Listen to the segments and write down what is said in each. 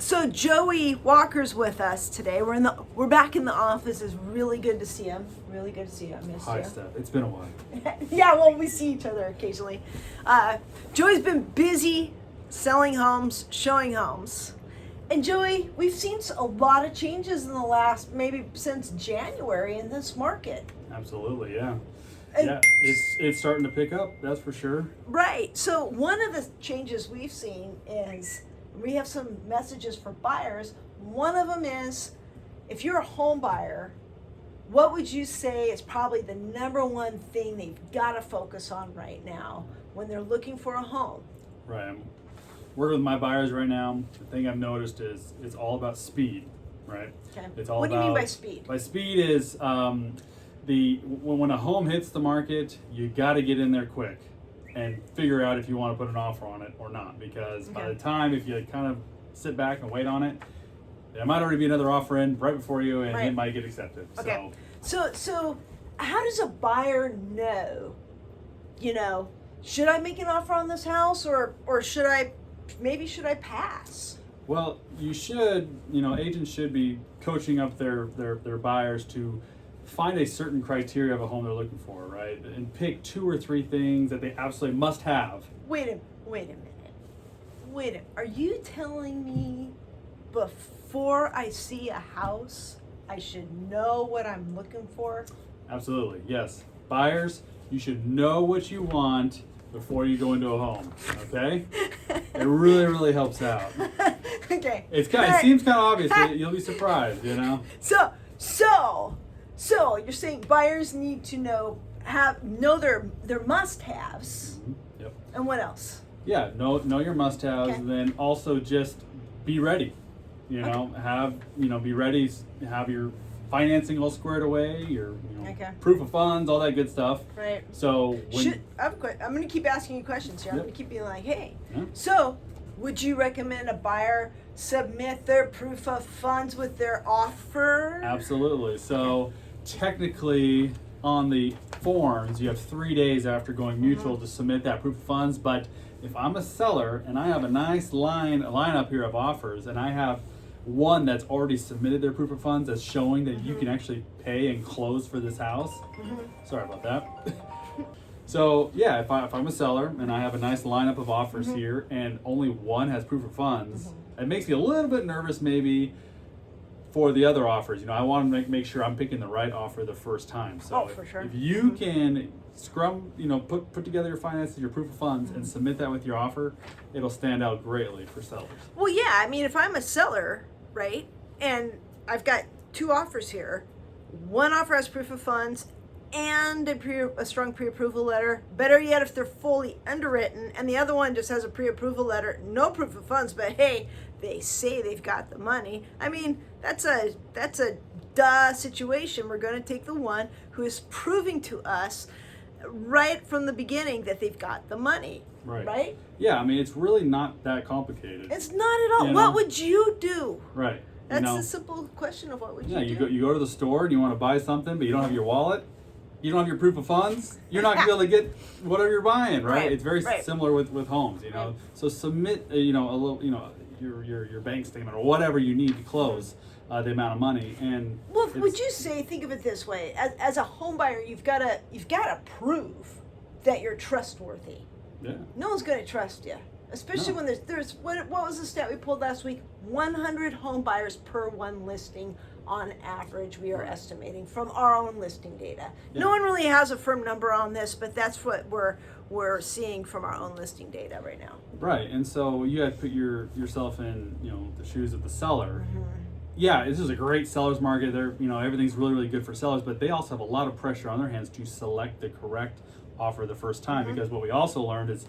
So Joey Walker's with us today. We're back in the office. It's really good to see him. Really good to see you. I missed Hi, you. Steph. It's been a while. Yeah, well, we see each other occasionally. Joey's been busy selling homes, showing homes. And Joey, we've seen a lot of changes in the last, maybe since January in this market. Absolutely, yeah. And- Yeah, it's starting to pick up, that's for sure. Right. So one of the changes we've seen is we have some messages for buyers. One of them is, if you're a home buyer, what would you say is probably the number one thing they've got to focus on right now when they're looking for a home? Right. I'm working with my buyers right now. The thing I've noticed is it's all about speed, right? Okay. It's all What do you mean about- by speed? By speed is when a home hits the market, you got to get in there quick and figure out if you want to put an offer on it or not. Because by Okay. the time, if you kind of sit back and wait on it, there might already be another offer in right before you, and Right. it might get accepted. Okay. So how does a buyer know, should I make an offer on this house or should I pass? Well, you should, agents should be coaching up their buyers to find a certain criteria of a home they're looking for, right? And pick 2 or 3 things that they absolutely must have. Wait a minute. Are you telling me before I see a house, I should know what I'm looking for? Absolutely, yes. Buyers, you should know what you want before you go into a home, okay? It really, really helps out. Okay. It Alright. seems kind of obvious, but you'll be surprised, So you're saying buyers need to know their must-haves. Mhm, Yep. And what else? Yeah, know your must-haves, Okay. and then also just be ready. Be ready. Have your financing all squared away. Your Okay. proof of funds, all that good stuff. Right. So I'm going to keep asking you questions here. I'm Yep. going to keep being like, hey. Yeah. So, would you recommend a buyer submit their proof of funds with their offer? Absolutely. So technically, on the forms, you have 3 days after going mutual to submit that proof of funds. But if I'm a seller and I have a nice lineup here of offers, and I have one that's already submitted their proof of funds that's showing that you can actually pay and close for this house. Sorry about that. So yeah, if I'm a seller and I have a nice lineup of offers here and only one has proof of funds, it makes me a little bit nervous maybe for the other offers. I want to make sure I'm picking the right offer the first time. So for sure. if you can put together your finances, your proof of funds, and submit that with your offer, it'll stand out greatly for sellers. Well, yeah. I mean, if I'm a seller, right, and I've got 2 offers here, one offer has proof of funds and a strong pre-approval letter. Better yet, if they're fully underwritten, and the other one just has a pre-approval letter, no proof of funds, but hey, they say they've got the money. I mean, that's a duh situation. We're going to take the one who is proving to us right from the beginning that they've got the money. Right? Yeah, I mean, it's really not that complicated. It's not at all. What would you do? Right. That's the simple question of what would you do. You go to the store and you want to buy something, but you don't have your wallet. You don't have your proof of funds. You're not going to be able to get whatever you're buying, right? It's very similar with homes, Right. So submit, a little, your bank statement or whatever you need to close the amount of money. And well, would you say, think of it this way: as a home buyer, you've got to prove that you're trustworthy. Yeah. No one's going to trust you, especially when there's what was the stat we pulled last week? 100 home buyers per one listing on average. We are estimating from our own listing data. Yeah. No one really has a firm number on this, but that's what we're seeing from our own listing data right now. Right, and so you had to put yourself in the shoes of the seller. Yeah, this is a great seller's market. Everything's really, really good for sellers, but they also have a lot of pressure on their hands to select the correct offer the first time, because what we also learned is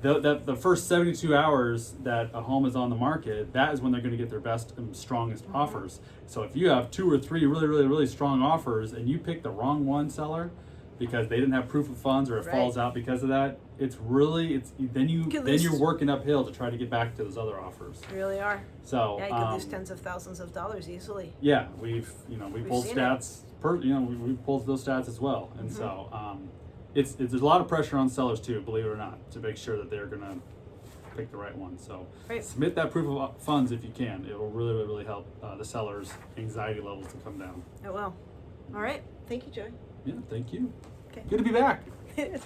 the first 72 hours that a home is on the market, that is when they're going to get their best and strongest offers. So if you have 2 or 3 really, really, really strong offers and you pick the wrong one, seller, because they didn't have proof of funds or it falls out because of that, then you're working uphill to try to get back to those other offers. You really are. So yeah, you could lose tens of thousands of dollars easily. Yeah, we pulled seen stats. We pulled those stats as well, and so there's a lot of pressure on sellers too, believe it or not, to make sure that they're gonna pick the right one. So Right. submit that proof of funds if you can. It will really, really help the seller's anxiety levels to come down. Oh, well. All right. Thank you, Joey. Yeah, thank you. Okay. Good to be back. It is.